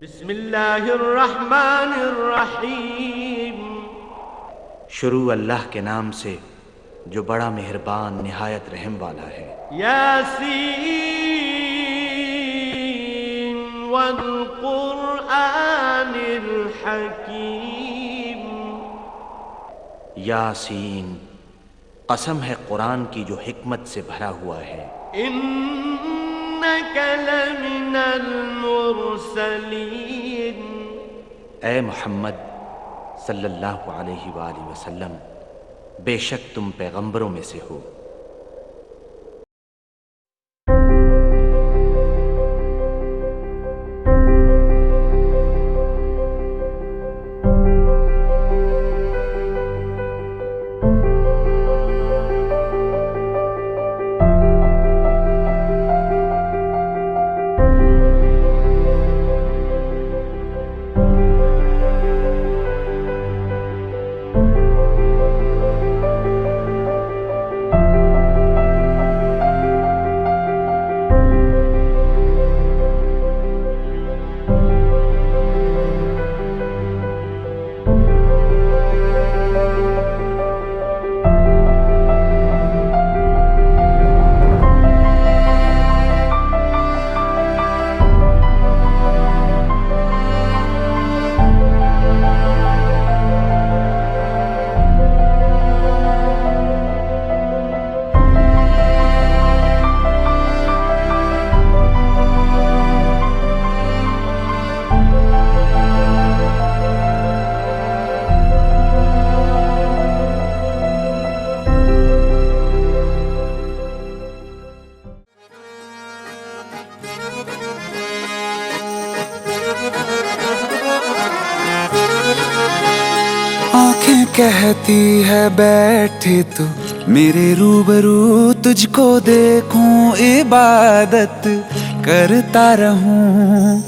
बिस्मिल्लाहिर्रहमानिर्रहीम। शुरू अल्लाह के नाम से जो बड़ा मेहरबान निहायत रहम वाला है। यासीन वल क़ुरआनिल हकीम। यासीन, कसम है कुरान की जो हिकमत से भरा हुआ है। इन्नका लमिनल मुरसलीन। ए मोहम्मद सल्लल्लाहु अलैहि वसल्लम, बेशक तुम पैगंबरों में से हो। आँखें कहती है बैठे तू मेरे रूबरू, तुझको देखूं इबादत करता रहूं।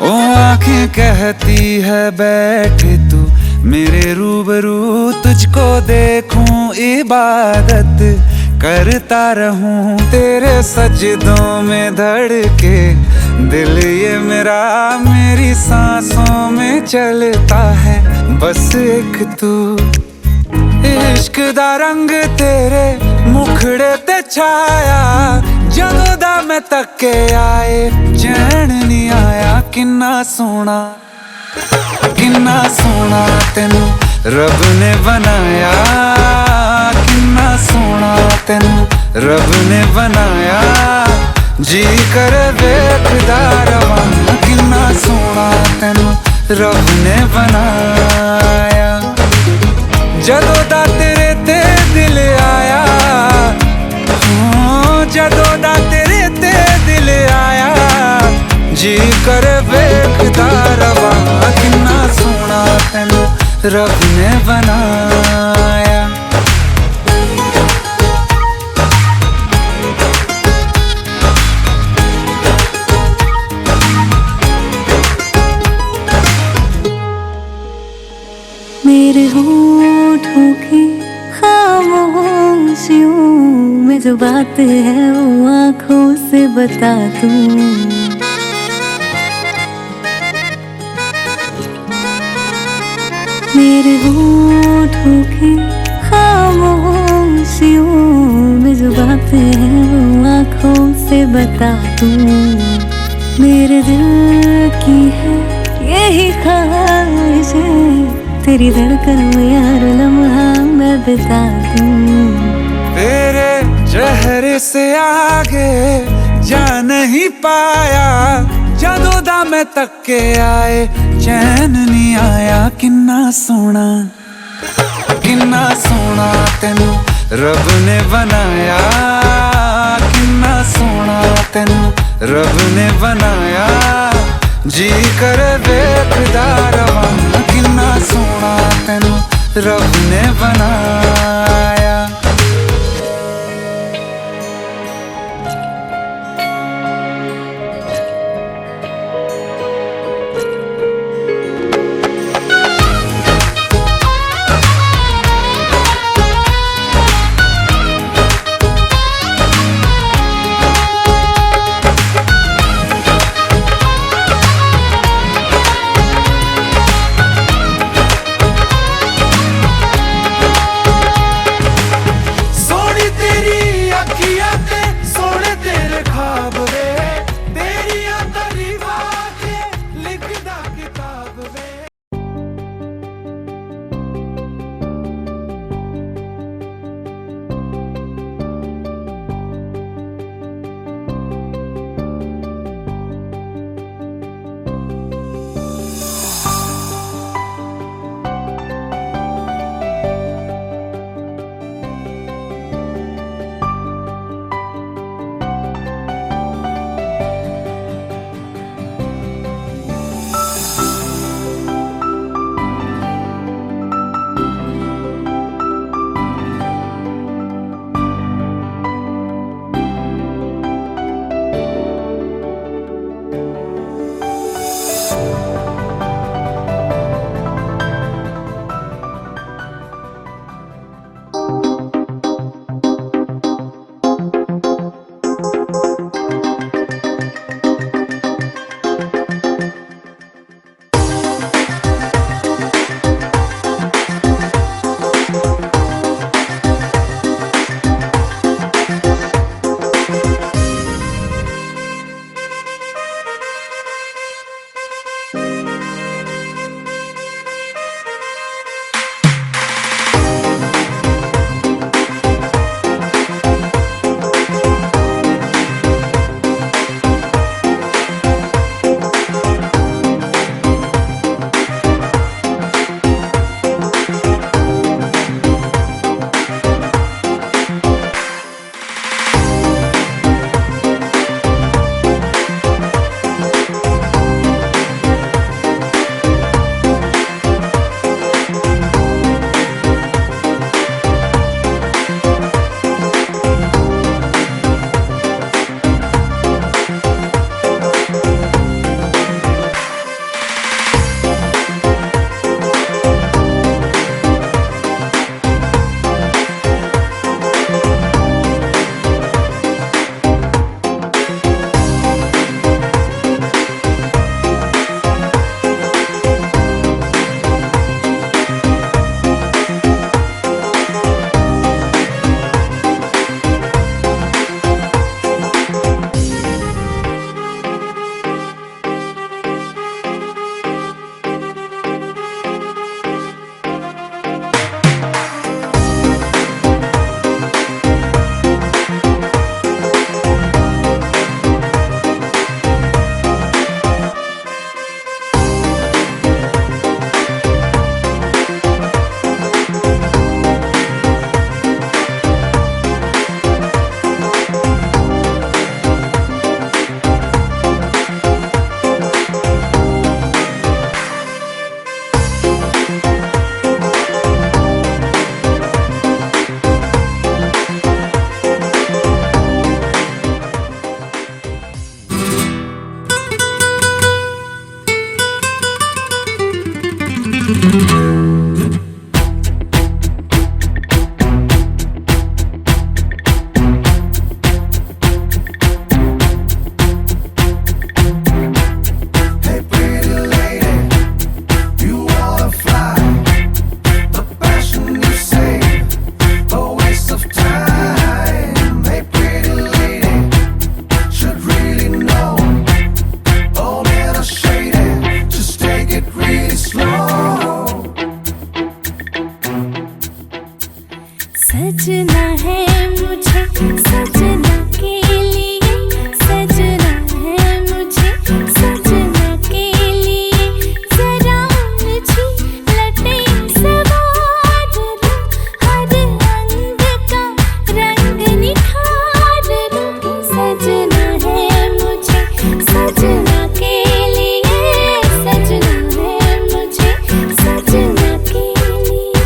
ओ आँखें कहती है बैठे तू मेरे रूबरू, तुझको देखूं इबादत करता रहूं। तेरे सजदों में धड़के दिल ये मेरा, मेरी सांसों में चलता है बस एक तू। इश्क दा रंग तेरे मुखड़े ते छाया, जदों दा मैं तके आए चैन नहीं आया। किन्ना सोना तेनू रब ने बनाया, किन्ना सोना तेनू रब ने बनाया। जी कर वेखदा रवां, किन्ना सोना तेनू रब ने बनाया। जदों दा तेरे ते दिल आया, जदों दा तेरे ते दिल आया। जी कर वेखदा रवां, किन्ना सोना तेनू रब ने बनाया। मेरे होठों की खामोशियों में जो बात है वो आँखों से बता दूं। मेरे होठों की खामोशियों में जो बात है वो आँखों से बता दूं। मेरे दिल की है यही ख्वाहिश है, तेरी धड़कन में हर लम्हा मैं बिता दूं। तेरे चेहरे से आगे जा नहीं पाया, जदों दा मैं तके आए चैन नहीं आया। किन्ना सोना तेनू रब ने बनाया, किन्ना सोना तेनू रब ने बनाया। जी कर वेखदा रवां, किन्ना सोना तेनू रब ने बनाया। सजना है मुझे सजना के लिए, सजना है मुझे सजना के लिए, जरा मुझे लटे सवार लो, हर अंग का रंग निखार लो। सजना है मुझे सजना के लिए, सजना है मुझे सजना के लिए।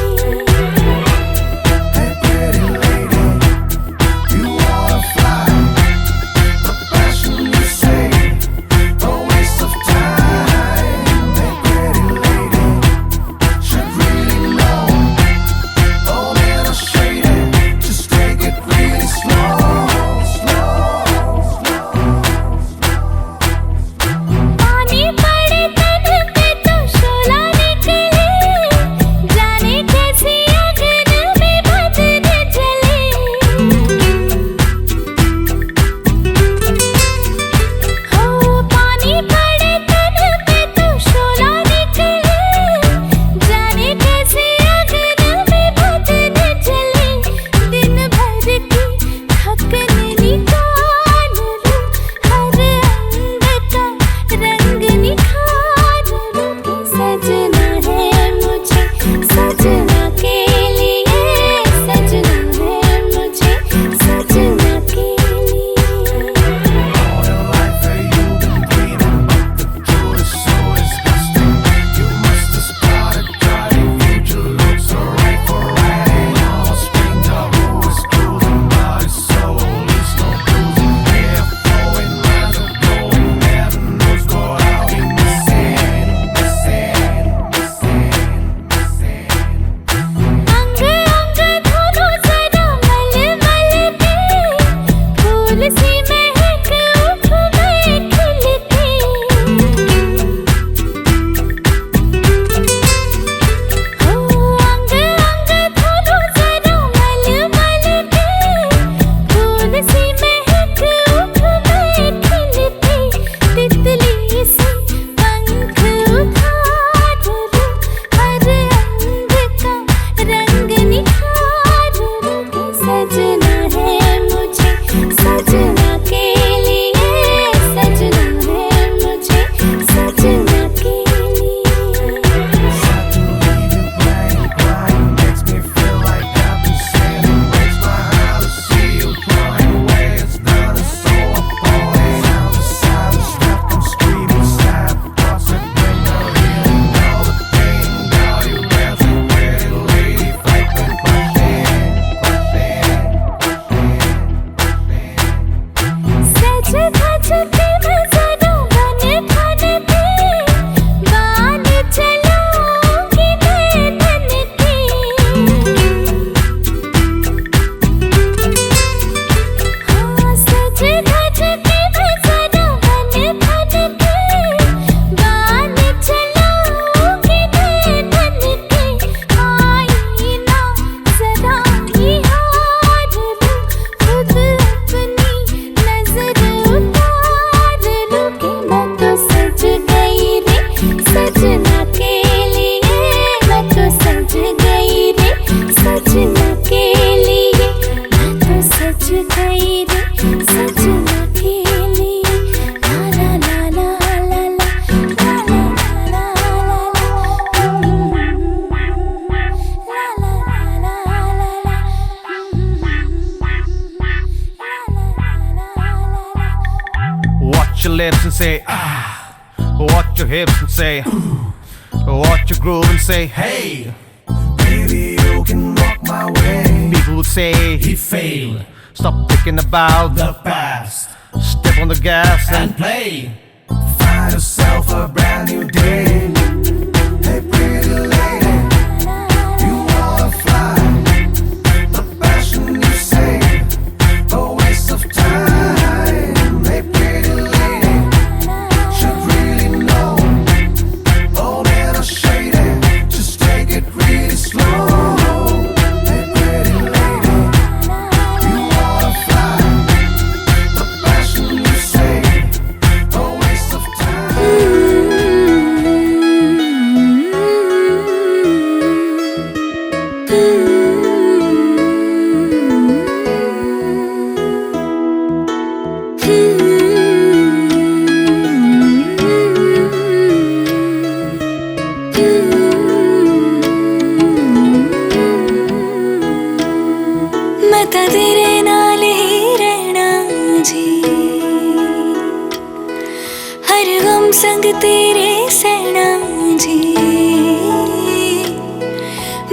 Watch your lips and say ah, watch your hips and say ooh, watch your groove and say hey, Baby, you can walk my way. people would say He failed stop thinking about the past step on the gas and and play. Find yourself a brand new day. Hey, pretty lady. तेरे सैना जी,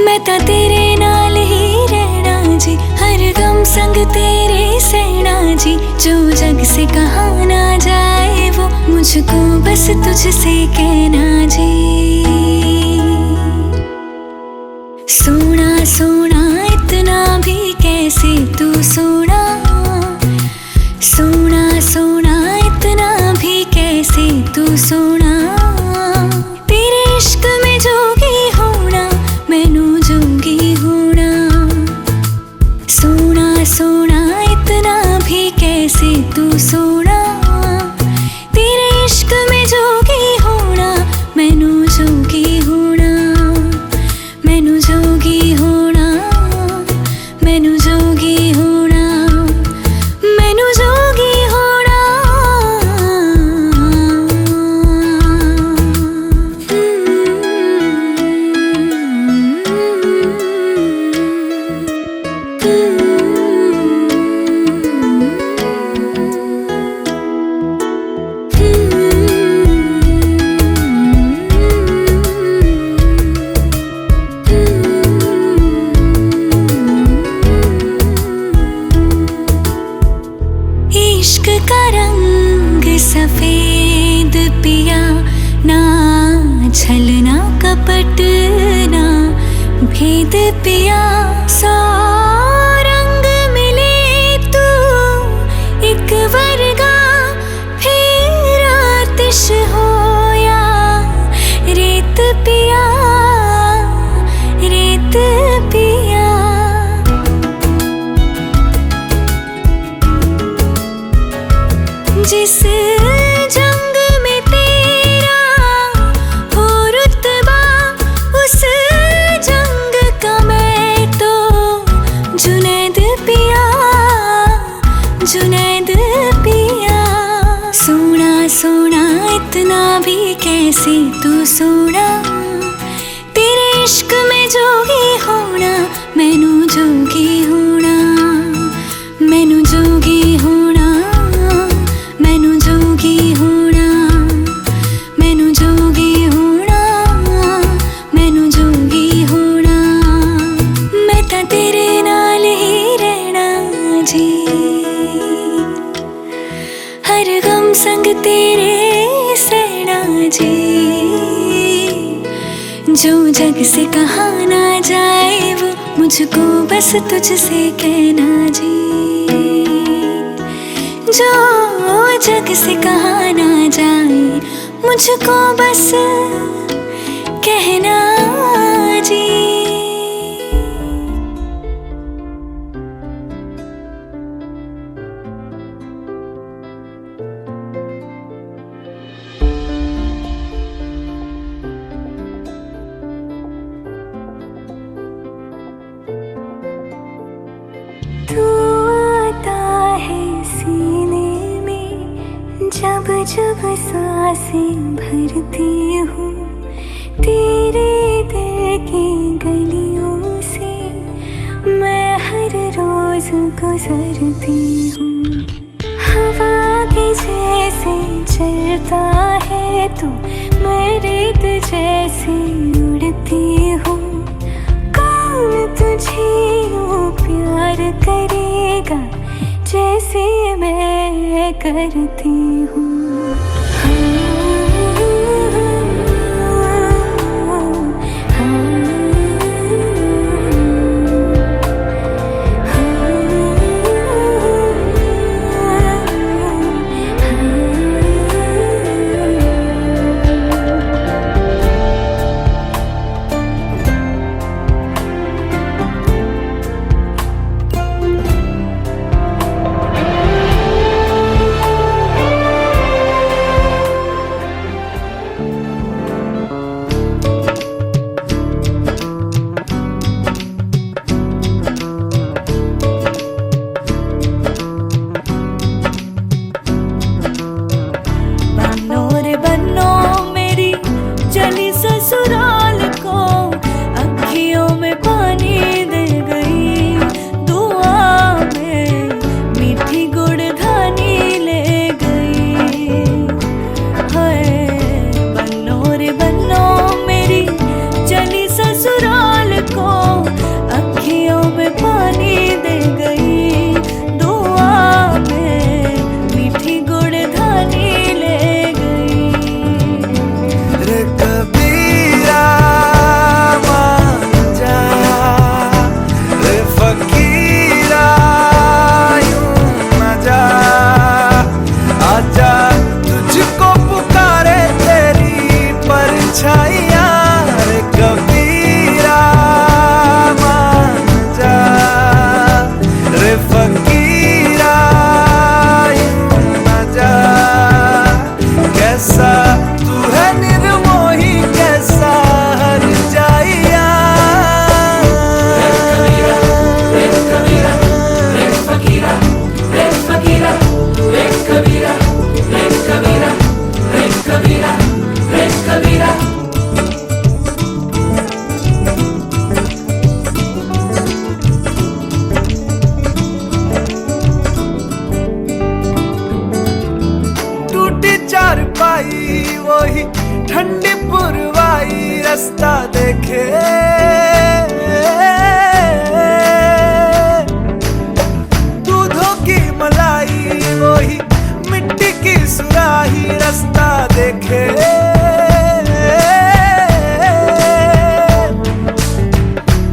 मैं ता तेरे नाल ही रहना जी, हर गम संग तेरे सैना जी। जो जग से कहा ना जाए वो मुझको बस तुझसे कहना जी। सोना सोना इतना भी कैसे तू सोना, सोना सोना इतना भी कैसे तू सोना। तेरे इश्क में जोगी होना मैनू जोगी होना। सोना सोना इतना भी कैसे तू सोना। तेरे इश्क में जोगी होना मैनू जोगी होना। मैनू जोगी होना, मैनू जोगी होना, मैनू जोगी होना। इश्क का रंग सफेद पिया, ना छलना कपट ना भेद पिया। सौ रंग मिले तू एक वर्गा, फिर आतिश होया रेत पिया, रेत पिया। जिस जंग में तेरा हो रुतबा, उस जंग का मैं तो जुनैद पिया, जुनैद पिया। सोना सोना इतना भी कैसे तू सोना। तेरे इश्क में जोगी होना मैनू जोगी होना। मैनू जोगी होना, मैनू जोगी होना, मैनू जोगी होना, मैनू जोगी होना। मैं ता तेरे नाल ही रहना जी, हर गम संग तेरे सहना जी। जो जग से कहा ना जाए वो मुझको बस तुझसे कहना जी। जो जग से कहा ना जाए मुझको बस कहना जी। तू आता है सीने में जब जब सांसें भरती हूँ। तेरे दिल की गलियों से मैं हर रोज गुजरती हूँ। हवा के जैसे चलता है तू, मैं रेत जैसे उड़ती हूँ। कौन तुझे यूँ प्यार करेगा जैसे मैं करती हूँ। परछाइयां रे कबीरा मान जा रे फकीरा यूं न जा कैसा तू है निर्मोही कैसा हर जाइया चार पाई वही ठंडी पुरवाई रास्ता देखे दूधों की मलाई वही मिट्टी की सुराही रास्ता देखे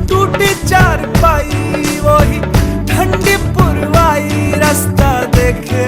टूटी चार पाई वही ठंडी पुरवाई रास्ता देखे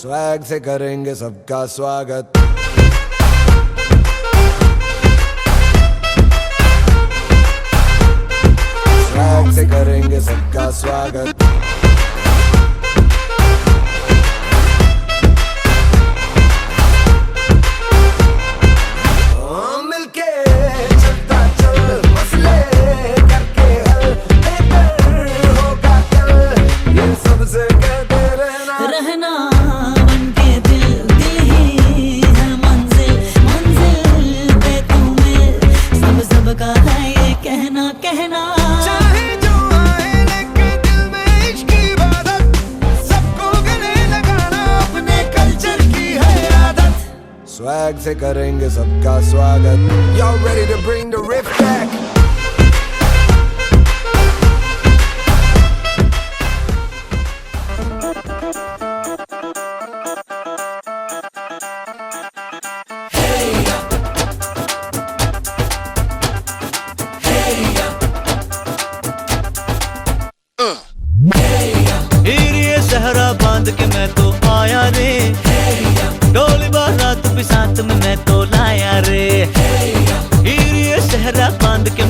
स्वैग से करेंगे सबका स्वागत स्वैग से करेंगे सबका स्वागत मिलके चलता चल मसले करके हल बेहतर होगा कल ये सबसे कहते रहना कहना चाहे जो आए लेके दिल में इश्क की इबादत सबको गले लगाना अपने कल्चर की है आदत स्वैग से करेंगे सबका स्वागत Y'all ready to bring the riff back सहरा बांध के मैं तो आया रे डोली बारात भी साथ में मैं तो लाया रे हीरे सहरा बांध के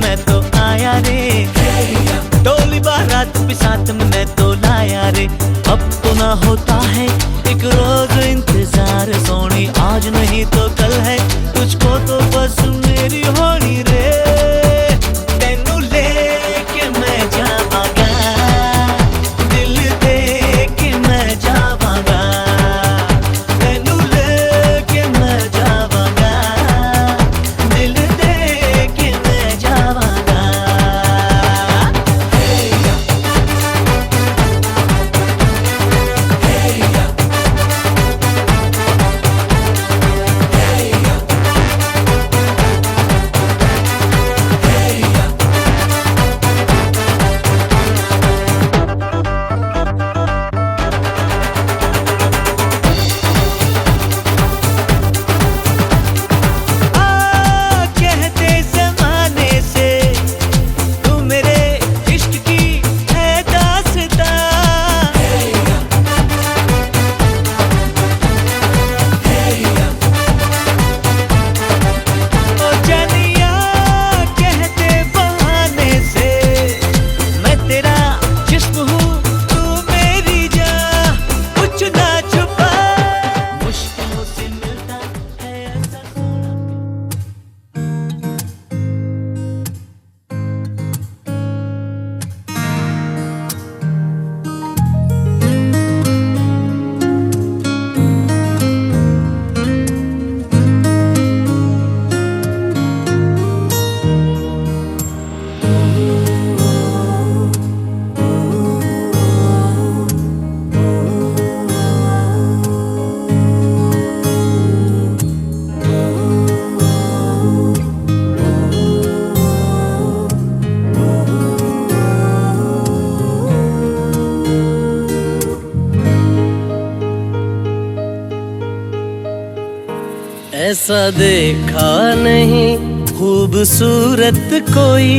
ऐसा देखा नहीं खूबसूरत कोई,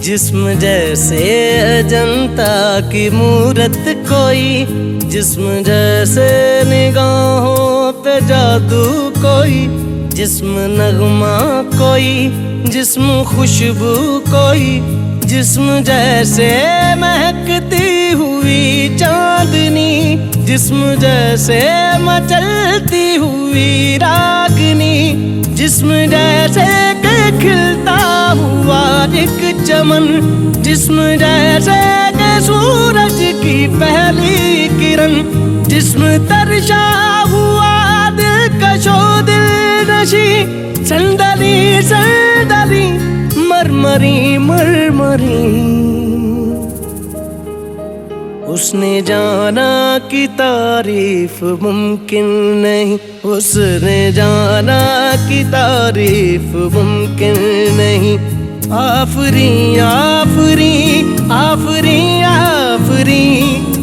जिस्म जैसे अजंता की मूरत कोई, जिस्म जैसे निगाहों पे जादू कोई, जिस्म नगमा कोई, जिस्म खुशबू कोई, जिस्म जैसे महकती हुई चांदनी, जिस्म जैसे मचलती हुई रागनी, जिस्म जैसे के खिलता हुआ एक चमन, जिस्म जैसे के सूरज की पहली किरण, जिस्म तरशा हुआ दिलकशो दिल नशी, संदली संदली मरमरी मरमरी। उसने जाना कि तारीफ मुमकिन नहीं, उसने जाना कि तारीफ मुमकिन नहीं। आफरी आफरी आफरी आफरी,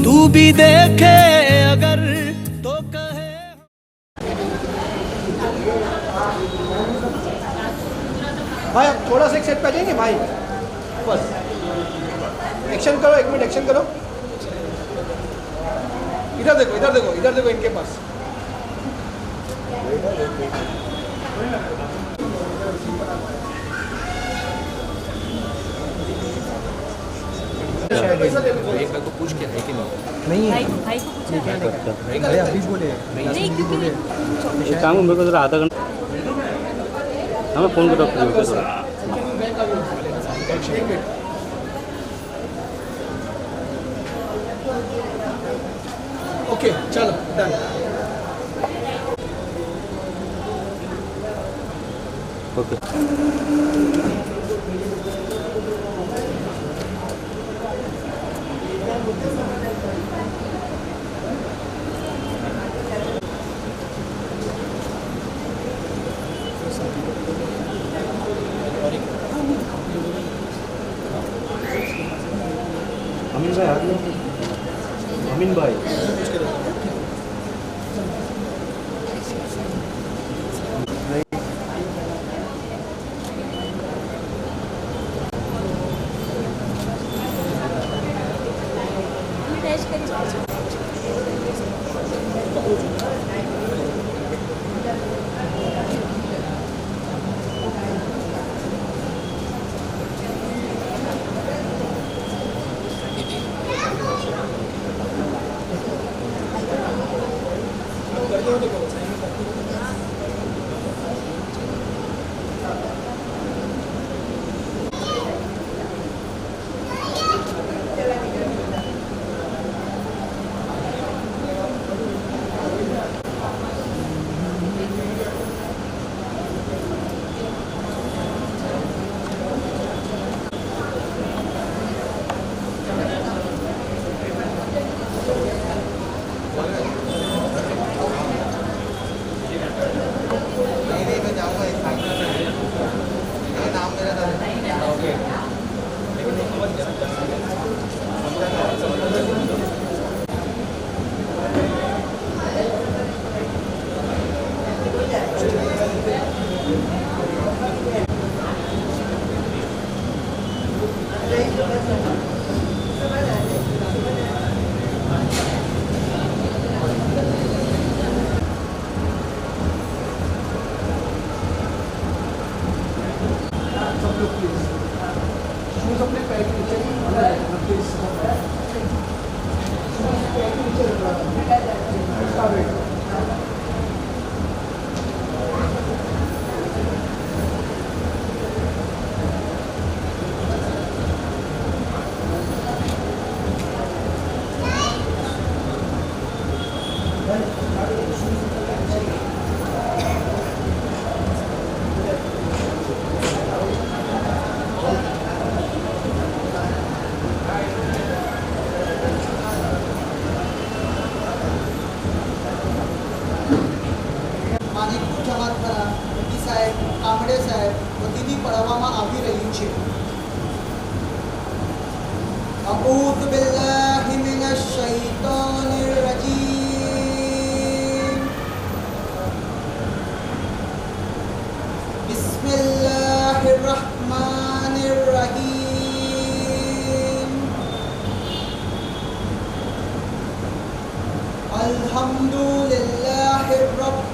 तू भी देखे अगर तो कहे। भाई अब थोड़ा सा एक सेट पे देंगे भाई, बस एक्शन करो, 1 मिनट एक्शन करो। इधर देखो इधर देखो इधर देखो इनके पास। एक बार को पूछ के है कि नहीं? भाई को पूछा है भैया अभी बोले नहीं, क्योंकि एक काम मेरे को जरा आधा घंटा हमें फ़ोन करो। ओके चलो डन। ओके अमीन भाई आ गए। अमीन भाई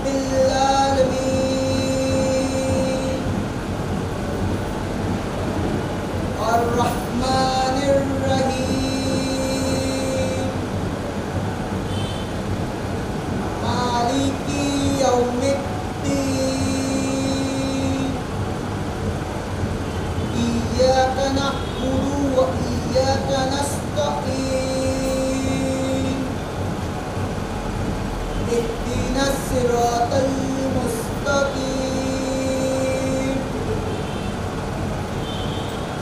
रब्बिल आलमीन अर्रहमानिर रहीम मालिकी यौमिद्दीन इय्याका नअबुदु व इय्याका नस्तईन इहदिनस सिरातल मुस्तकीम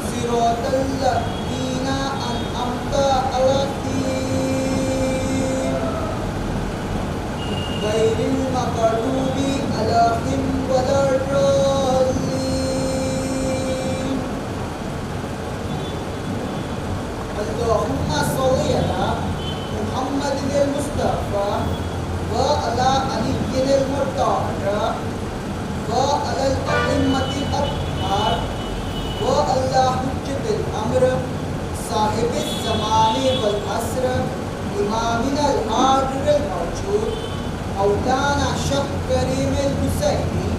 सिरातल लज़ीना अनअमता अलैहिम गैरिल मग़दूबि अलैहिम वलद्दॉल्लीन अल्लाहुम्मा सल्लि अला मुहम्मदिल मुस्तफ़ा व अला अलीय्यिल मुर्तज़ा व अलल अइम्मतिल अत्हार व अला हुज्जतिल अम्र साहिबिज़ ज़माने वल अस्र इमामिनल हादिरिल मौजूद मौलाना शेख करीमुल हुसैनी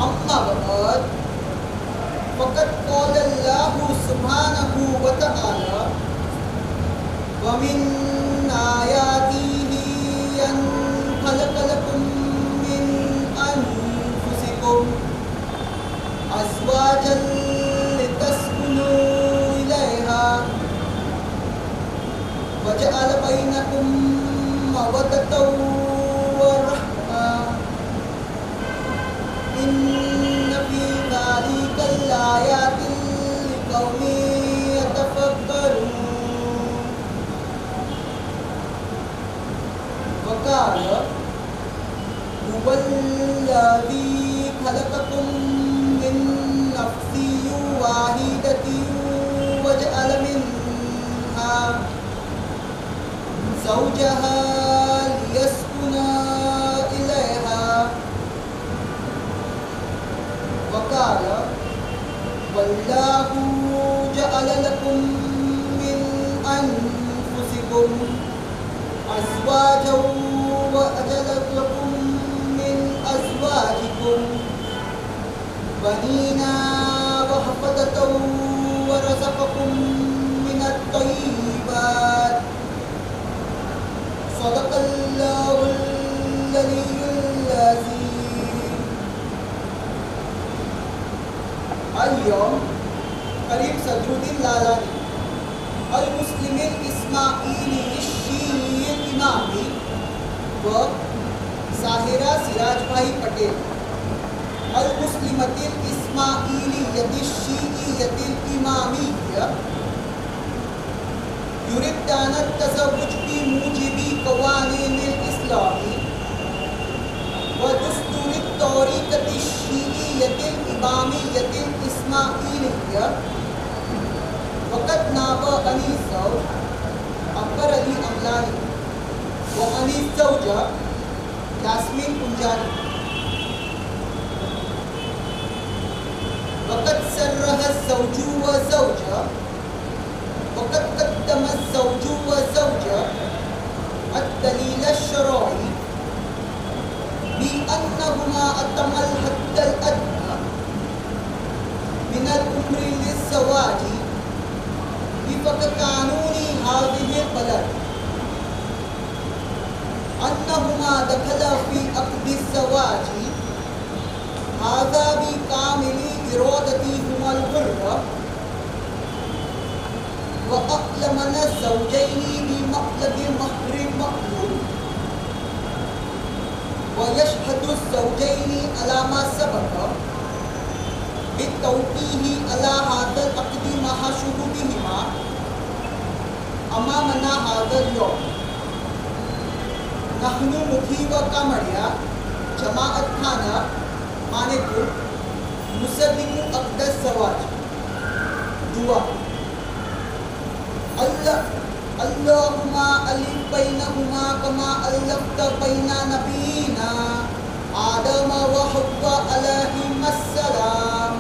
अम्मा बाद फ़क़द क़ाल अल्लाहु सुब्हानहु व तआला व मिन आयातिही अन खलक़ लकुम मिन अनफुसिकुम अज़वाजन लितस्कुनू इलैहा व जअल बैनकुम मवद्दतन व रहमा इन्न फी ज़ालिका लआयातिन लिक़ौमिन यतफ़क्करून वक़ाल हुवल्लज़ी खलक़कुम मिन नफ़्सिन वाहिदतिन वजअल मिन्हा ज़ौजहा लियस्कुना इलैहा वक़ाल वल्लाहु जअल लकुम मिन अनफुसिकुम अज़वाजन व अजअल लकुम मिन अज़वाजिकुम बनीना व हफ़दतन व रज़क़कुम मिनत तय्यिबात सदक़ल्लाहुल अलियुल अज़ीम। अल-यौम करीम सदरुद्दीन लालानी अल-मुस्लिमिल इस्माइली शीर इमामी व साहिरा सिराज भाई पटेल अल-मुस्लिमतिल इस्माइलियति शीइयतिल इमामिय्या युरिदान तज़व्वुज बि मूजिबि क़वानीनिल इस्लामी व दुस्तूरित तौरीक़ति शीइयतिल इमामियतिल इस्माइलिय्या वक़द नाबा अनीस ज़ौज अकबर अली अमलानी व अनीस ज़ौजा यास्मीन कुंजानी वक़द सर्रह ज़ौजु व ज़ौजा वक़द क़द्दम ज़ौजु व ज़ौजा अद-दलील अश-शरई बि अन्नहुमा अतमल हद्दल अदना मिनल उम्रि लिज़्ज़वाजी विफ़क़ क़ानूनी हाज़िहिल बलद अन्नहुमा दख़ला फ़ी अक़दिज़ ज़वाजी हाज़ा बि कामिली इरादतिहुमल हुर्रा व अक़लमना ज़ौजैनि बि मक़लबि महरि मक़लूब व यशहदु ज़ौजैनि अला मा सबक़ बितौक़ीहि अला हाज़ल अक़दी मआ शुहूदिहिमा अमामना हाज़ल यौम नहनु मुखी व कामड़िया जमाअत खाना मानेपुर मुसद्दिक़ु अक़दस ज़वाज दुआ अल्लाहुम्मा अलिफ़ बैनहुमा कमा अल्लफ़्त बैना नबीना आदम व हव्वा अलैहिमुस्सलाम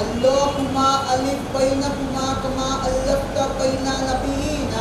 अल्लाहुम्मा अलिफ़ बैनहुमा कमा अल्लफ़्त बैना नबीना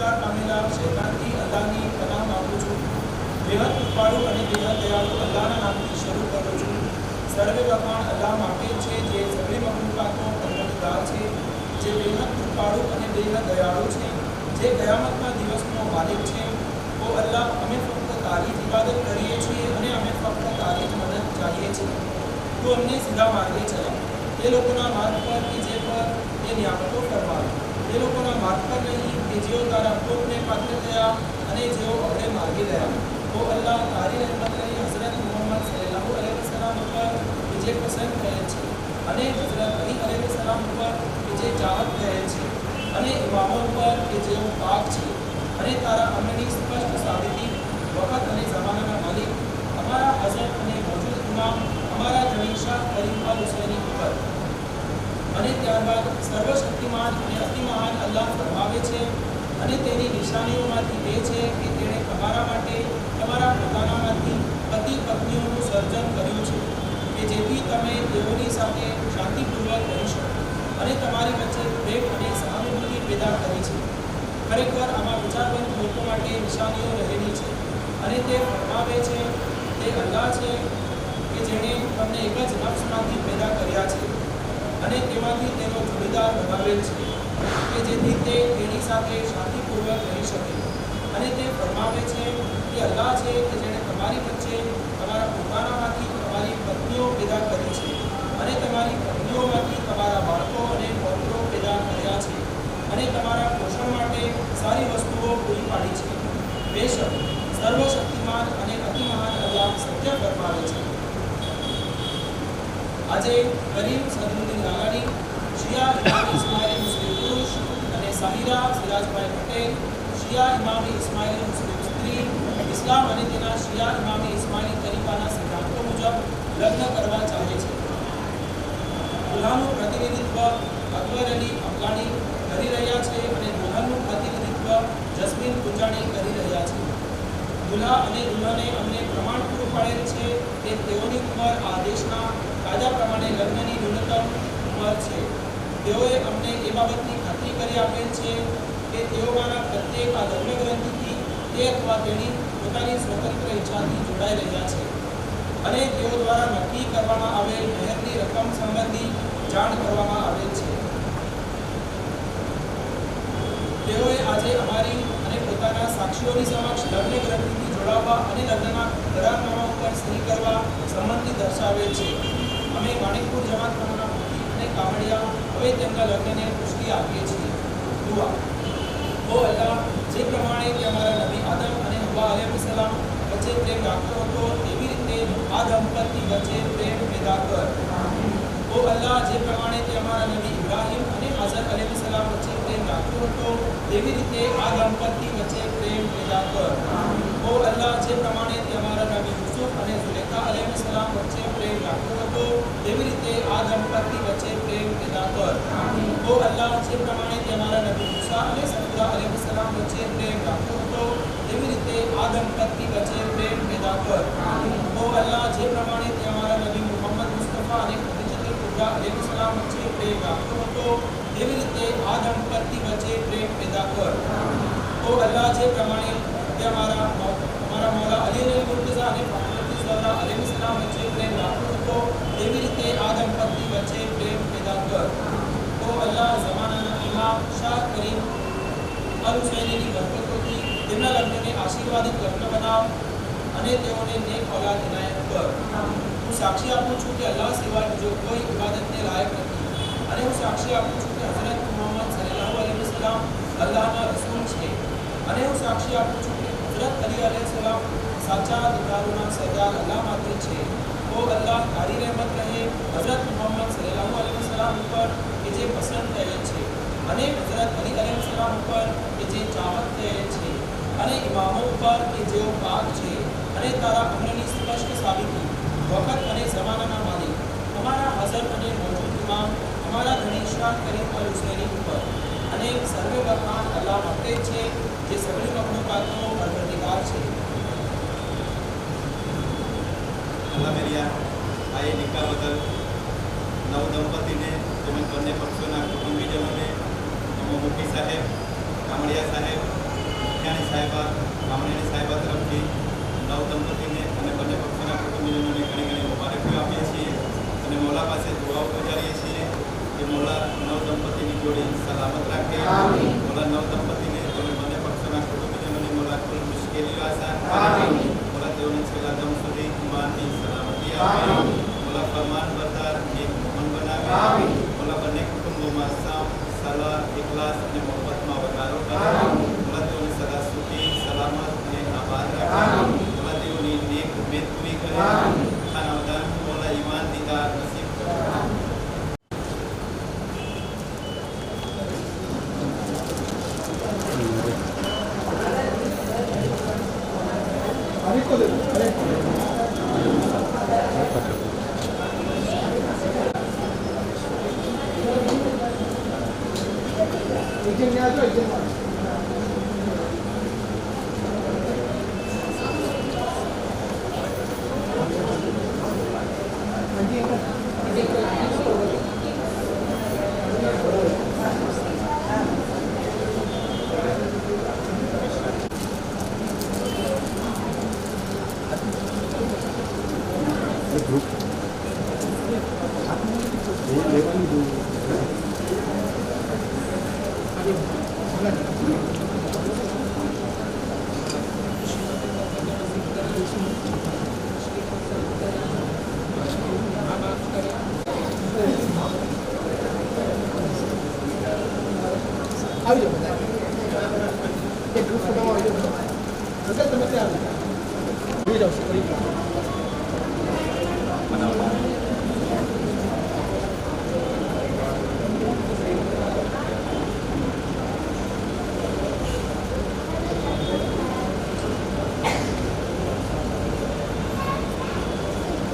શેતાનથી અલ્લાહની પનાહ માંગુ છું. બેહદ કૃપાળુ અને બેહદ દયાળુ અલ્લાહના નામથી શરૂ કરું છું. સર્વે વખાણ અલ્લાહ માટે છે જે સર્વે મખલુકાતનો પરવરદિગાર છે, જે બેહદ કૃપાળુ અને બેહદ દયાળુ છે, જે કયામતના દિવસનો માલિક છે. ઓ અલ્લાહ, અમે ફક્ત તારી ઇબાદત કરીએ છીએ અને અમે ફક્ત તારી જ મદદ ચાહીએ છીએ. તું અમને સીધા માર્ગે ચલાવ, એ લોકોના માર્ગ પર કે જે પર એ નિયામતો ફરમાવે, એ લોકોના માર્ગ પર નહીં કે જેઓ તારા કોપને પાત્ર થયા અને જેઓ અવળે માર્ગે ગયા. ઓ અલ્લાહ, તારી રહેમત રહી હઝરત મુહમ્મદ સલ્લલ્લાહુ અલૈહિ વસલ્લમ ઉપર કે જે પસંદ થયેલ છે, અને હઝરત અલી અલૈહિ સલામ ઉપર કે જે ચાહત થયેલ છે, અને ઇમામો ઉપર કે જેઓ પાક છે, અને તારા અમરની સ્પષ્ટ સાબિતી વખત અને જમાનાના માલિક અમારા હઝરત અને મોજૂદ ઇમામ અમારા ધણી શાહ કરીમ અલ હુસૈની ઉપર. અને ત્યારબાદ સર્વશક્તિમાન અને અતિ મહાન અલ્લાહ ફરમાવે છે, અને તેની નિશાનીઓમાંથી એ છે કે તેણે તમારા માટે તમારા પોતાનામાંથી પતિ પત્નીઓનું સર્જન કર્યું છે કે જેથી તમે તેઓની સાથે શાંતિપૂર્વક રહી શકો, અને તમારી વચ્ચે પ્રેમ અને સહાનુભૂતિ પેદા કરી છે. ખરેખર આમાં વિચારવંત લોકો માટે નિશાનીઓ રહેલી છે. અને તે ફરમાવે છે, તે અલ્લાહ છે કે જેણે તમને એક જ નફ્સમાંથી પેદા કર્યા છે અને તેમાંથી તેનો જોડીદાર બનાવેલ છે કે જેથી તે તેની સાથે શાંતિપૂર્વક રહી શકે. અને તે ફરમાવે છે કે અલ્લાહ છે કે જેણે તમારી વચ્ચે તમારા પોતાનામાંથી તમારી પત્નીઓ પેદા કરી છે, અને તમારી પત્નીઓમાંથી તમારા બાળકો અને પૌત્રો પેદા કર્યા છે, અને તમારા પોષણ માટે સારી વસ્તુઓ પૂરી પાડી છે. બેશક સર્વશક્તિમાન અને અતિ મહાન અલ્લાહ સત્ય ફરમાવે છે. આજે કરીમ સદરુદ્દીન લાલાણી, શિયા ઇમામ ઇસ્માઇલ મુસ્લિમ પુરુષ અને સાહિરા સિરાજભાઈ પટેલ, શિયા ઇમામ ઇસ્માઇલ મુસ્લિમ સ્ત્રી, ઇસ્લામ અને તેના શિયા ઇમામ ઇસ્માઇલી તરીકાના સિદ્ધાંતો મુજબ લગ્ન કરવા ચાહે છે. દુલ્હાનું પ્રતિનિધિત્વ અકબર અલી અફગાણી કરી રહ્યા છે અને દુલ્હનનું પ્રતિનિધિત્વ જસ્મીન ગુંજાણી કરી રહ્યા છે. દુલ્હા અને દુલ્હને અમને પ્રમાણ પૂરું પાડેલ છે કે તેઓની ઉંમર આ દેશના કાયદા પ્રમાણે લગ્નની ન્યૂનતમ ઉંમર છે. તેઓએ અમને એ બાબતની ખાતરી કરી આપેલ છે કે તેઓમાંના પ્રત્યેક આ લગ્ન ગ્રંથિથી તે અથવા તેની પોતાની સ્વતંત્ર ઈચ્છાથી જોડાઈ રહ્યા છે, અને તેઓ દ્વારા નક્કી કરવામાં આવેલ મહેરની રકમ સંબંધી જાણ કરવામાં આવેલ છે. તેઓએ આજે અમારી અને પોતાના સાક્ષીઓની સમક્ષ લગ્ન ગ્રંથિથી જોડાવા અને લગ્નના કરારનામા ઉપર સહી કરવા સંમતિ દર્શાવેલ છે. અમે માણિકપુર જમાત ખાનાના મુફતી અને કામડિયા હવે તેમના લગ્નને પુષ્ટિ આપીએ છીએ. દુઆ. ઓ અલ્લાહ, જે પ્રમાણે કે અમારા નબી આદમ અને હવ્વા અલૈહિસ્સલામ વચ્ચે પ્રેમ રાખ્યો હતો, તેવી રીતે આ દંપતી વચ્ચે પ્રેમ પેદા કર. ઓ અલ્લાહ, જે પ્રમાણે કે અમારા નબી ઇબ્રાહિમ અને હઝરત અલૈહિસ્સલામ વચ્ચે પ્રેમ રાખ્યો હતો તેવી રીતે આ દંપતી વચ્ચે પ્રેમ પેદા કર. ઓ અલ્લાહ, જે પ્રમાણે તે અમારા નબી યુસુફ અને ઝુલેખા અલૈહિસ્સલામ વચ્ચે પ્રેમ રાખ્યો હતો તેવી રીતે આ દંપતી વચ્ચે પ્રેમ પેદા કર. ઓ અલ્લાહ, જે પ્રમાણે તે અમારા નબી મૂસા અને સફુરા અલૈહિસ્સલામ વચ્ચે પ્રેમ રાખ્યો હતો તેવી રીતે આ દંપતી વચ્ચે પ્રેમ પેદા કર. ઓ અલ્લાહ, જે પ્રમાણે તે અમારા નબી મુહમ્મદ મુસ્તફા અને ખદીજતુલ કુબરા અલૈહિસ્સલામ વચ્ચે પ્રેમ રાખ્યો હતો તેવી રીતે આ દંપતી વચ્ચે પ્રેમ પેદા કર. ઓ અલ્લાહ, જે પ્રમાણે તે અમારા મૌલા અલી મુર્તઝા અને ફાતિમા ઝહરા અલૈહિસ્સલામ વચ્ચે પ્રેમ રાખ્યો હતો તેવી રીતે આ દંપતી વચ્ચે પ્રેમ પેદા કર. ઓ અલ્લાહ, ઝમાનાના ઇમામ શાહ કરીમ અલ હુસૈનીની બરકતોથી તેમના લગ્નને આશીર્વાદિત લગ્ન બનાવ અને તેઓને નેક ઔલાદ ઇનાયત કર. હું સાક્ષી આપું છું કે અલ્લાહ સિવાય બીજો કોઈ ઇબાદતને લાયક નથી અને હું સાક્ષી આપું છું કે હઝરત મુહમ્મદ સલ્લલ્લાહુ અલૈહિ વસલ્લમ અલ્લાહના રસૂલ છે અને હું સાક્ષી આપું છું કે હઝરત અલી અલૈહિસ્સલામ સાચા દીદારોના સરદાર અલ્લાહ માટે છે. ઓ અલ્લાહ, તારી રહેમત રહે હઝરત મુહમ્મદ સલ્લલ્લાહુ અલૈહિ વસલ્લમ ઉપર કે જે પસંદ થયેલ છે અને હઝરત અલી અલૈહિસ્સલામ ઉપર કે જે ચાહત થયેલ છે અને ઇમામો ઉપર કે જેઓ પાક છે અને તારા અમરની સ્પષ્ટ સાબિતી વખત અને ઝમાનાના માલિક અમારા હઝર અને મૌજૂદ ઇમામ અમારા ધણી શાહ કરીમ અલ હુસૈની ઉપર અને સર્વે વખાણ અલ્લાહ માટે છે જે સગળી મખલુકાતનો પરવરદિગાર છે. અલ્લાહ મેરિયા આ નિકાહ બદલ નવ દંપતીને તેમજ બંને પક્ષોના કુટુંબીજનોને મુફતી સાહેબ, કામડિયા સાહેબ, મુખ્યાણી સાહેબા, કામડિયાની સાહેબા તરફથી નવ દંપતીને અને બંને પક્ષોના કુટુંબીજનોને ઘણી ઘણી મુબારકીઓ આપીએ છીએ અને મોલા પાસે દુઆઓ ગુજારીએ છીએ કે મોલા નવ દંપતીની જોડી સલામત રાખે. મોલા નવ દંપતીને અને બંને પક્ષોના કુટુંબીજનોને મોલા કોઈ મુશ્કેલીઓ આસાન કરે. મોલા તેઓને છેલ્લા દમ સુધી ઈમાનની સલામતી આપે. મોલા ફરમાન બરદાર એક મોહન બનાવે. મોલા બંને કુટુંબોમાં સામ, સલાહ, ઇખલાસ અને મોહબ્બતમાં વધારો કરે. મોલા તેઓને સદા સુખી, સલામત અને આબાદ રાખે. મોલા તેઓની નેક ઉમ્મીદ પૂરી કરે. ખાના વદાન મોલા ઈમાન દીદાર નસીબ કરે. આવી જાઓ બધા એક ગ્રુપ ફોટોમાં આવી જાઓ બધા તમે ત્યાં આવી જાઓ કરી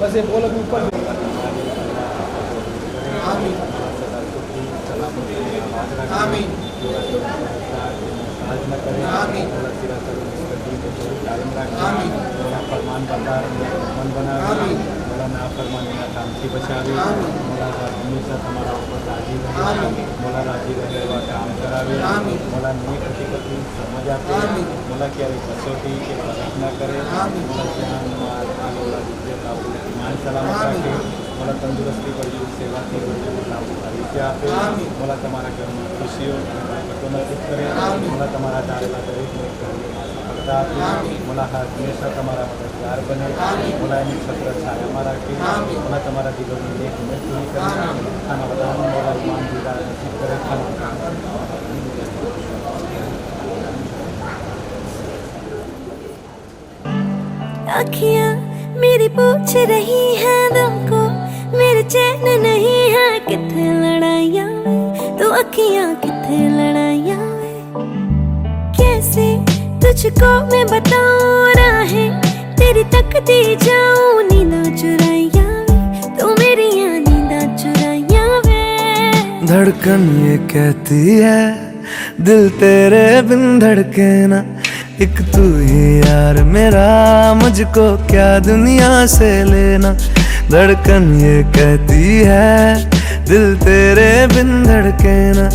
बस ये बोलो कि ऊपर आमीन आमीन आमीन आमीन फरमान बरदार मन बनावे मोला ना फरमाने ना काम से बचावे मोला हमेशा तुम्हारा ऊपर राजी रहे मोला राजी रहे वा काम करावे मोला नेक हकीकत समझ आते मोला क्या कसौटी के परख ना करे मोला जान माल मोला दूसरे का ईमान सलामत रखे मोला तंदुरुस्ती बड़ी सेवा की से आपे मोला तुम्हारा घर में खुशियों बटों करे मोला तुम्हारा डालेला दरेक मोला हमेशा तुम्हारा मददगार बने मोला इन छत्र छाया मारा के मोला तुम्हारा दिलों में एक उम्मीद पूरी करे खाना बताओ मोला ईमान दीदार नसीब करे खाना अखियाँ मेरी पूछ रही है दिल को मेरे चैन नहीं है कितने लड़ाइयाँ तो अखियां किथे लड़ाइया वे, कैसे तुझको मैं बताऊं राहें तेरी तकती जाऊं, नींदा चुराइया वे तू मेरी नींदा चुराइया वे। धड़कन ये कहती है दिल तेरे बिन धड़के ना, एक तू ही यार मेरा, मुझको क्या दुनिया से लेना। धड़कन ये कहती है दिल तेरे बिन धड़के ना,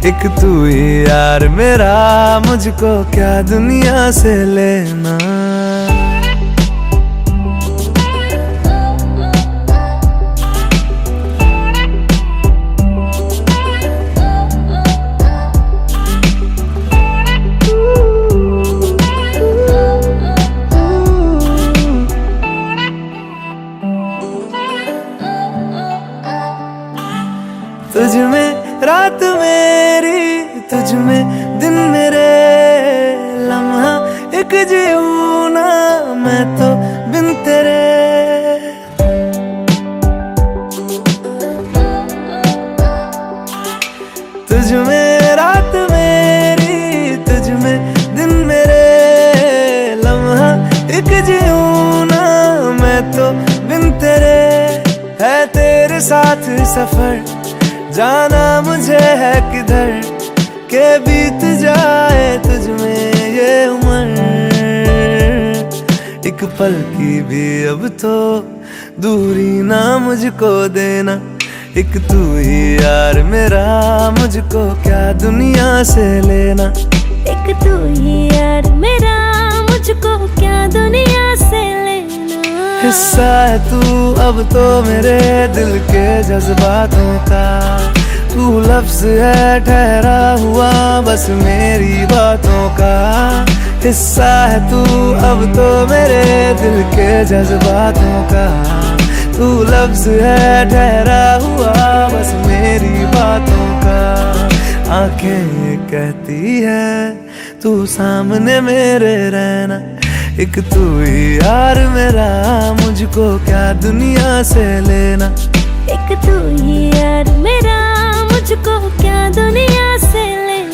एक तू ही यार मेरा, मुझको क्या दुनिया से लेना। तुझ में रात मेरी, तुझ में दिन मेरे, लम्हा एक जीऊं ना मैं तो बिन तेरे। तुझ में रात मेरी, तुझ में दिन मेरे, लम्हा एक जीऊं ना मैं तो बिन तेरे। है तेरे साथ सफर जाना मुझे है किधर, के बीत जाए तुझ में ये उम्र। एक पल की भी अब तो दूरी ना मुझको देना, एक तू ही यार मेरा, मुझको क्या दुनिया से लेना। एक तू ही यार मेरा, मुझको क्या दुनिया से लेना। हिस्सा है तू अब तो मेरे दिल के जज्बातों का, तू लफ्ज है ठहरा हुआ बस मेरी बातों का। हिस्सा है तू अब तो मेरे दिल के जज्बातों का, तू लफ्ज है ठहरा हुआ बस मेरी बातों का। आंखें ये कहती है तू सामने मेरे रहना, एक तू ही यार मेरा, मुझको क्या दुनिया से लेना। एक तू ही यार मेरा, मुझको क्या दुनिया से लेना।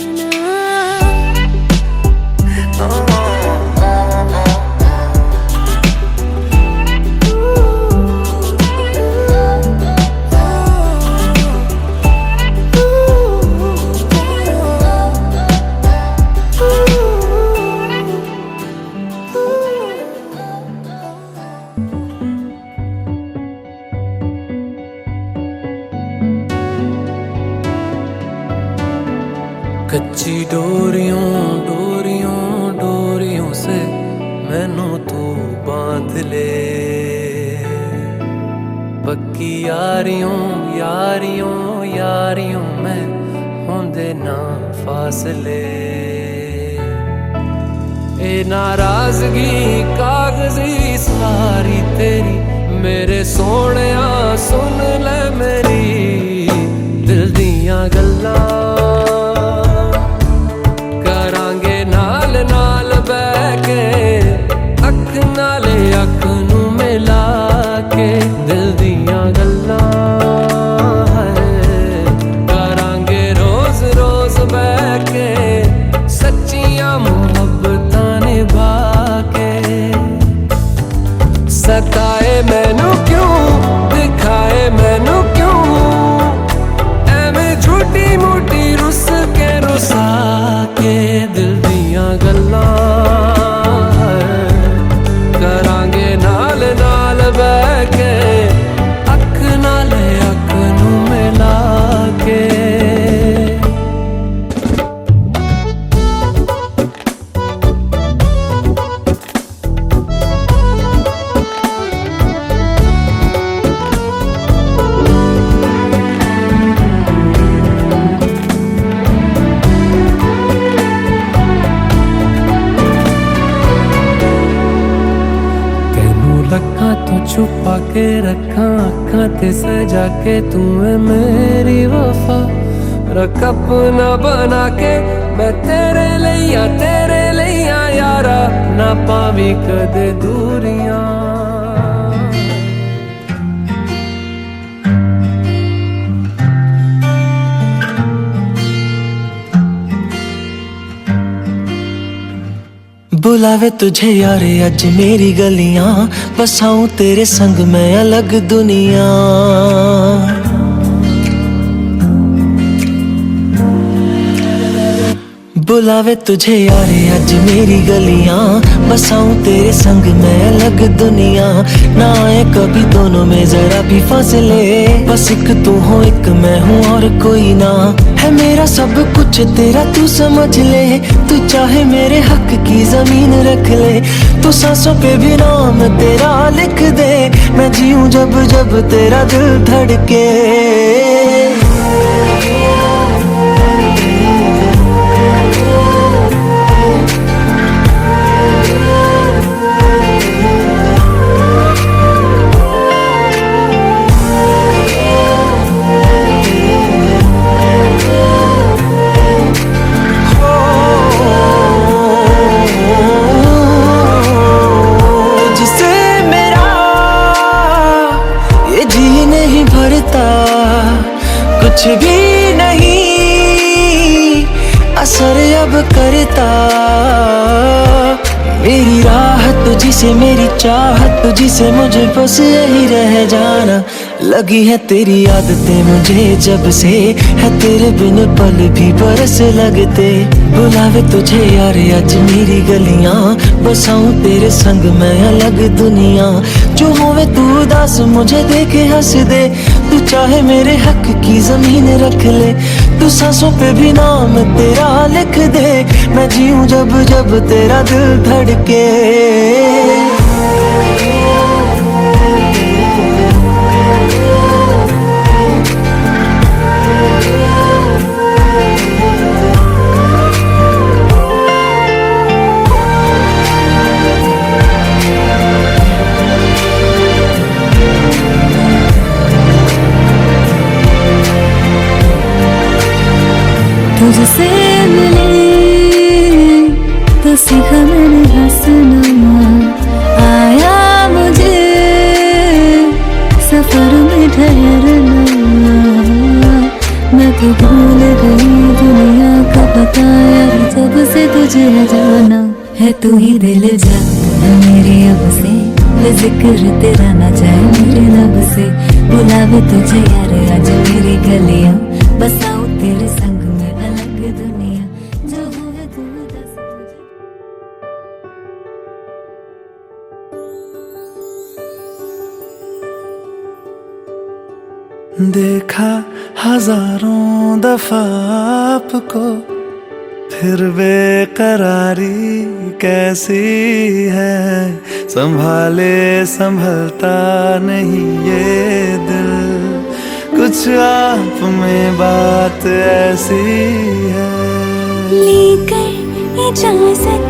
कच्ची डोरियों डोरियों डोरियों से मैनू तू बांध ले, पक्की यारियों यारियों यारियों में होंदे ना फासले। ए नाराजगी कागजी सारी तेरी, मेरे सोहणिया सुन ले मेरी दिल दियां गल्लां। अख नाले अख नू मिला के दिल दियां गल्लां करांगे रोज रोज बह के, सच्चियां मुहब्बतां निभा के। सताए मैनू क्यों, दिखाए मैनू क्यों, एवें झूठी मूठी रुस के रुसा के दिल दियां गल्लां करांगे नाल नाल बह के, अख नाले अख नू मिला के। छुपा के रखा अखां ते सजा के, तू है मेरी वफा रख अपना बना के। मैं तेरे लिया यारा, ना पावी कदे दूरियां। बुलावे तुझे यार अज मेरी गलियां, बसाऊं तेरे संग मैं अलग दुनिया। बुलावे तुझे यार अज मेरी गलियां, बसाऊं तेरे संग मैं अलग दुनिया। ना आए कभी दोनों में जरा भी फासले, बस एक तू हो एक मैं हूँ और कोई ना। है मेरा सब कुछ तेरा तू समझ ले, तू चाहे मेरे हक की जमीन रख ले। तू सांसों पे भी नाम तेरा लिख दे, मैं जीऊं जब जब तेरा दिल धड़के। कुछ भी नहीं असर अब करता, मेरी राह तुझी से मेरी चाहत तुझी से, मुझे बस यही रह जाना। लगी है तेरी आदतें मुझे जब से, है तेरे बिन पल भी बरस लगते। बुलावे तुझे यार अज मेरी गलियां, बसाऊं तेरे संग मैं अलग दुनिया। जो होवे तू उदास मुझे देखे हंस दे, तू चाहे मेरे हक की जमीन रख ले। तू सांसों पे भी नाम तेरा लिख दे, मैं जीऊं जब जब तेरा दिल धड़के। तुझसे मिले तो सीखा मैंने हंसना, आया मुझे सफर में ठहरना। मैं तो भूल गई दुनिया का पता यार, जब से तुझे जाना है। तू ही दिल जा मेरे अब से, जिक्र तेरा ना जाए मेरे लब से। बुलावे तुझे यार आज मेरी गलियां, बसाऊं तेरे संग में अलग दुनिया। जो होवे तू दस मुझे। देखा हजारों दफा आपको, फिर बेकरारी कैसी है। संभाले संभलता नहीं ये दिल, कुछ आप में बात ऐसी है। लेकर इजाजत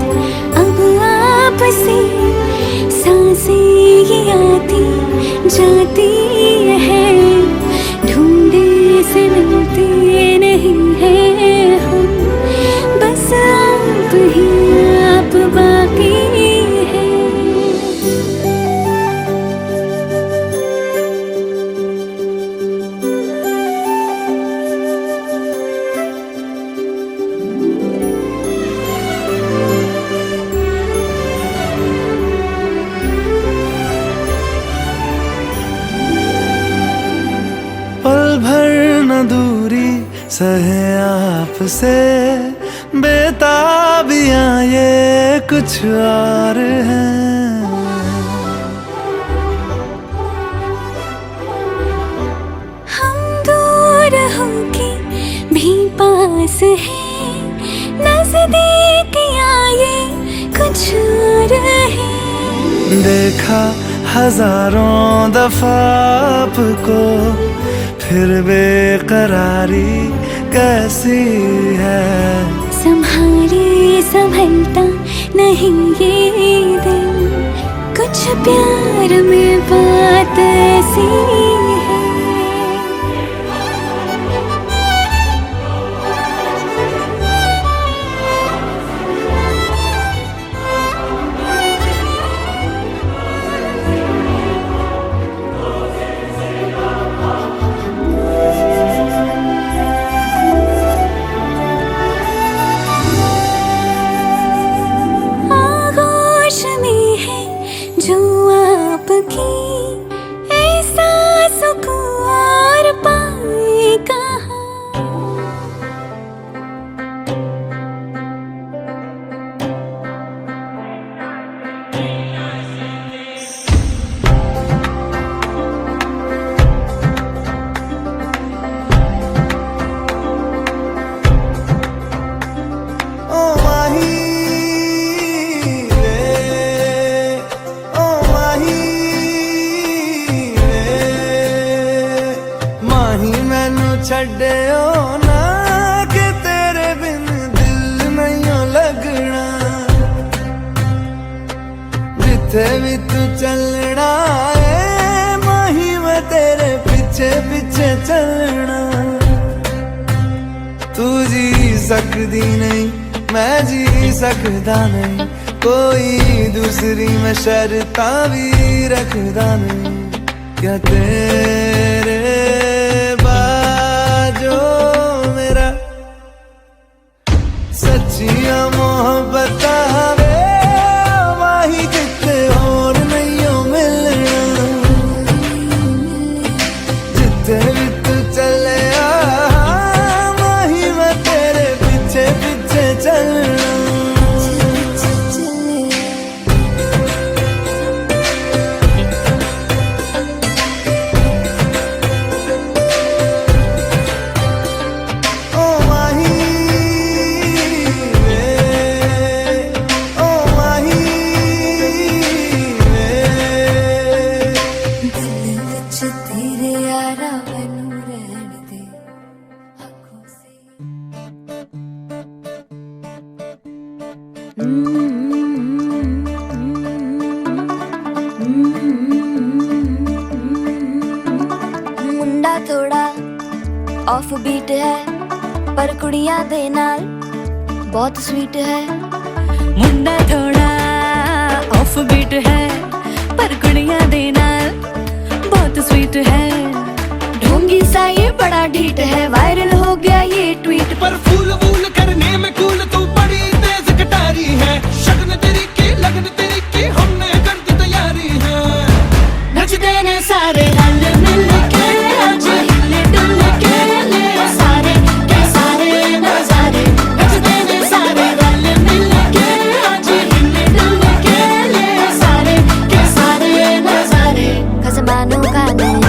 अब आपसे, सांसें ये आती जाती है। ढूंढे से मिलते नहीं है हम, बस आप ही आप बाकी है। पल भर न दूरी सहे आपसे, बेताबियां ये कुछ और हैं। हम दूर होके भी पास हैं, नजदीक आए कुछ और है। देखा हजारों दफा आपको, फिर बेकरारी कैसी है। संभाले संभलता नहीं ये दिल, कुछ प्यार में बात ऐसी है। छड़े ओ ना कि तेरे बिन दिल नहीं लगना जिथे भी तू चलना है माही मैं तेरे पीछे पीछे चलना तू जी सकदी नहीं मैं जी सकदा नहीं कोई दूसरी मैं शर्ता भी रखदा नहीं क्या तेरे बाजो मेरा सच्चिया मोहब्बत वे माही किते और नहीं हो मिलना जिते भी तू चले माही मैं तेरे पीछे पीछे चलना मुंडा थोड़ा ऑफ बीट है पर कुड़ियां दे नाल बहुत स्वीट है मुंडा थोड़ा ऑफ बीट है पर कुड़ियां दे नाल बहुत स्वीट है ढोंगी सा ये बड़ा ढीठ है वायरल हो गया ये ट्वीट पर फूल वूल करने में कूल तू बड़ी तेज कटारी है शगन तेरी की लगन तेरी की हमने कर दी तैयारी है नचते ने सारे रल मिल के आज हिले डुल के ले सारे के सारे नजारे नचते ने सारे रल मिल के आज हिले डुल के ले सारे के सारे नजारे खसमानों का नहीं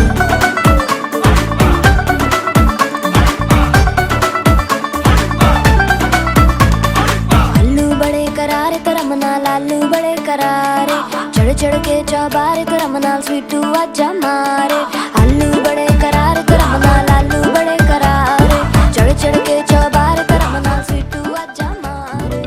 लालू बड़े करारे चढ़ चढ़ के चौबारे तेरा मनाल स्वीटू आजा मारे आलू बड़े करारे तेरा मनाल आलू बड़े करारे चढ़ चढ़ के चौबारे तेरा मनाल स्वीटू आजा मारे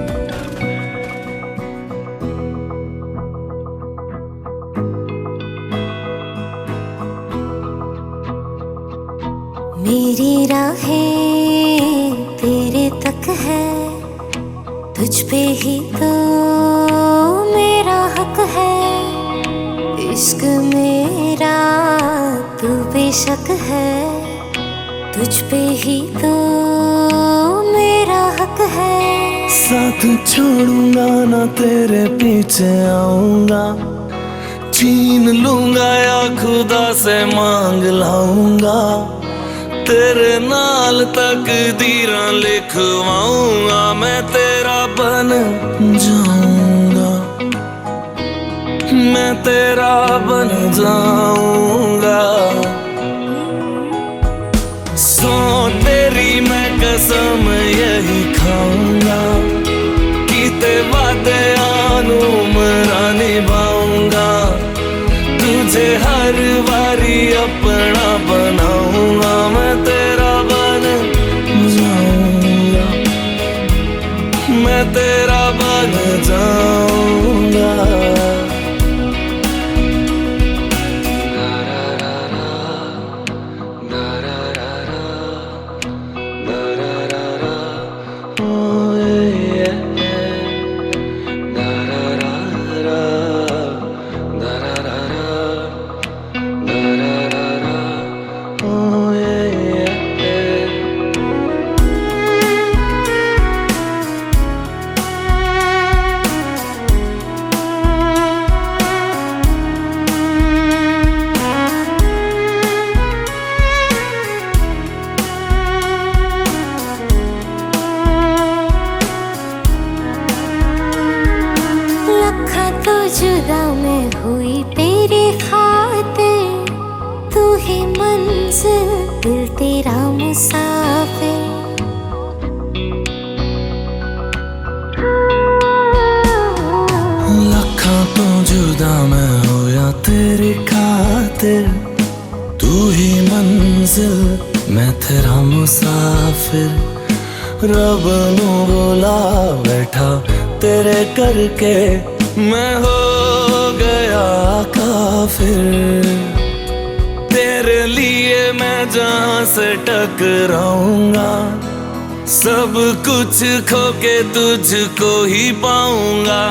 मेरी राहें तेरे तक है तुझ पे ही तो मेरा हक है इश्क मेरा तू बेशक है तुझ पे ही तो मेरा हक है साथ छोड़ूंगा ना तेरे पीछे आऊंगा छीन लूंगा या खुदा से मांग लाऊंगा तेरे नाल तकदीरां लिखवाऊंगा मैं तेरा बन जाऊंगा मैं तेरा बन जाऊंगा सो तेरी मैं कसम यही खाऊंगा कीते वादे आनू मरा निभाऊंगा तुझे हर बारी अपना बनाऊंगा मैं तेरा बन जाऊंगा मैं तेरा बन जाऊंगा जुदा मैं हुई तेरी खातिर तू ही मंजिल दिल तेरा मुसाफिर लखा तो जुदा मैं होया तेरी खातिर तू ही मंजिल मैं तेरा मुसाफिर रब नू बोला बैठा तेरे करके मैं हो गया काफिर। तेरे लिए मैं जहां से टकराऊंगा सब कुछ खो के तुझको ही पाऊंगा।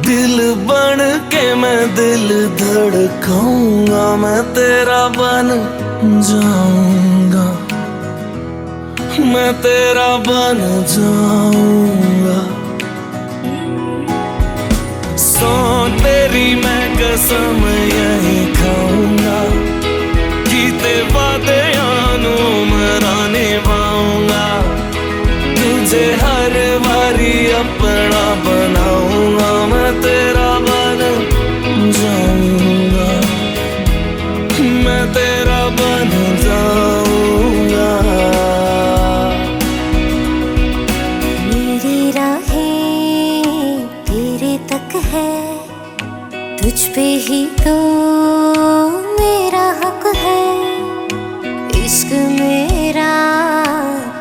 दिल बन के मैं दिल धड़काऊंगा मैं तेरा बन जाऊंगा मैं तेरा बन जाऊंगा। सो तेरी मैं कसम यही खाऊंगा कीते वादे यानू मराने पाऊंगा। तुझे हर बारी अपना बनाऊंगा मैं तेरा बन जाऊंगा मैं तेरा बन जाऊंगा। मेरी राहें तेरे तक है तुझ पे ही तो मेरा हक है। इश्क मेरा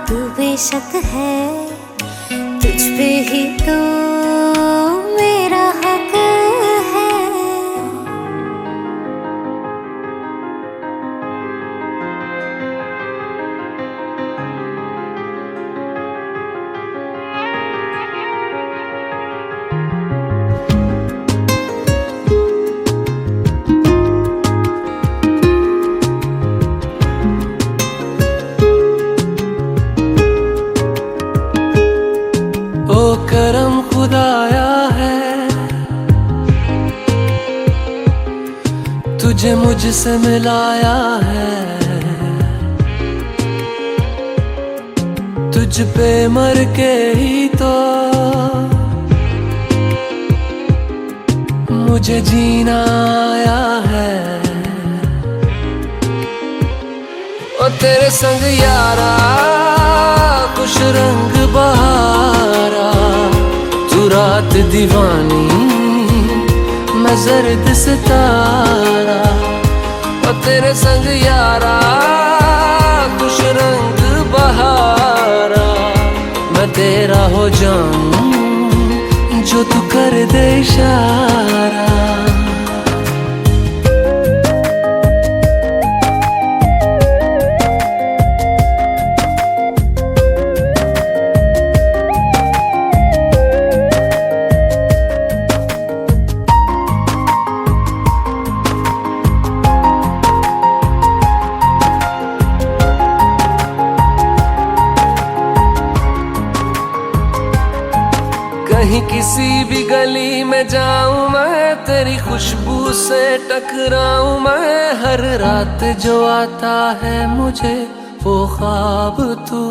तू बेशक है तुझ पे ही तो मेरा हक है। करम खुदाया है तुझे मुझसे मिलाया है। तुझ पे मर के ही तो मुझे जीना आया है। ओ तेरे संग यारा कुछ रंग बहारा तू रात दीवानी मैं जर्द सितारा। ओ तेरे संग यारा कुछ रंग बहारा मैं तेरा हो जाऊं जो तू कर दे इशारा। कहीं किसी भी गली में जाऊं मैं तेरी खुशबू से टकराऊं मैं। हर रात जो आता है मुझे वो ख्वाब तू